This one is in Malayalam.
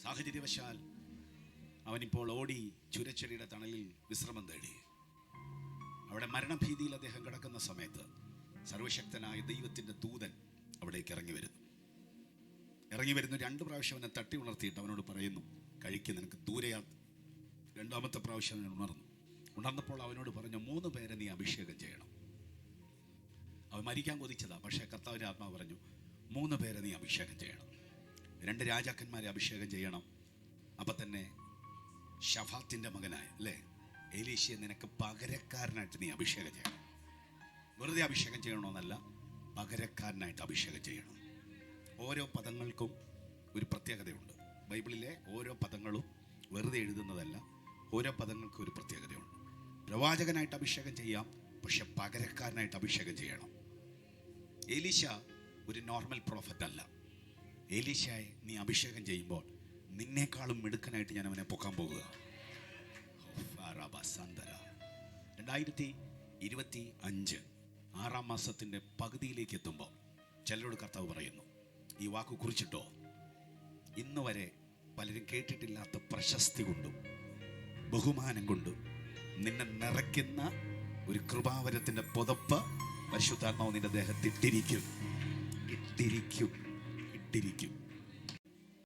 സാഹചര്യവശാൽ അവനിപ്പോൾ ഓടി ചുരച്ചെടിയുടെ തണലിൽ വിശ്രമം തേടി. അവിടെ മരണഭീതിയിൽ അദ്ദേഹം കിടക്കുന്ന സമയത്ത് സർവശക്തനായ ദൈവത്തിൻ്റെ ദൂതൻ അവിടേക്ക് ഇറങ്ങി വരുന്നു. 2 പ്രാവശ്യം അവനെ തട്ടി ഉണർത്തിയിട്ട് അവനോട് പറയുന്നു, കഴിക്ക്, നിനക്ക് ദൂരെയാ. 2ാമത്തെ പ്രാവശ്യം അവൻ ഉണർന്നപ്പോൾ അവനോട് പറഞ്ഞു, 3 പേരെ നീ അഭിഷേകം ചെയ്യണം. അവൻ മരിക്കാൻ കൊതിച്ചതാ, പക്ഷേ കർത്താവിൻ്റെ ആത്മാവ് പറഞ്ഞു, 3 പേരെ നീ അഭിഷേകം ചെയ്യണം. 2 രാജാക്കന്മാരെ അഭിഷേകം ചെയ്യണം. അപ്പം തന്നെ ശഫാത്തിൻ്റെ മകനായ എലീശയെ നിനക്ക് പകരക്കാരനായിട്ട് നീ അഭിഷേകം ചെയ്യണം. വെറുതെ അഭിഷേകം ചെയ്യണമെന്നല്ല, പകരക്കാരനായിട്ട് അഭിഷേകം ചെയ്യണം. ഓരോ പദങ്ങൾക്കും ഒരു പ്രത്യേകതയുണ്ട്. ബൈബിളിലെ ഓരോ പദങ്ങളും വെറുതെ എഴുതുന്നതല്ല, ഓരോ പദങ്ങൾക്കും ഒരു പ്രത്യേകതയുണ്ട്. പ്രവാചകനായിട്ട് അഭിഷേകം ചെയ്യാം, പക്ഷെ പകരക്കാരനായിട്ട് അഭിഷേകം ചെയ്യണം. എലീശ ഒരു നോർമൽ പ്രോഫറ്റ് അല്ല. എലീശയെ നീ അഭിഷേകം ചെയ്യുമ്പോൾ നിന്നേക്കാളും മിടുക്കനായിട്ട് ഞാൻ അവനെ പൊക്കാൻ പോകുക. 2025 6ാം മാസത്തിൻ്റെ പകുതിയിലേക്ക് എത്തുമ്പോൾ ചിലരോട് കർത്താവ് പറയുന്നു, ഈ വാക്ക് കുറിച്ചിട്ടോ. ഇന്ന് വരെ പലരും കേട്ടിട്ടില്ലാത്ത പ്രശസ്തി കൊണ്ടും ബഹുമാനം കൊണ്ടും നിന്നെ നിറയ്ക്കുന്ന ഒരു കൃപാവരത്തിൻ്റെ പുതപ്പ് പരിശുദ്ധാത്മാവ് നിന്റെ ദേഹത്തിട്ടിരിക്കും.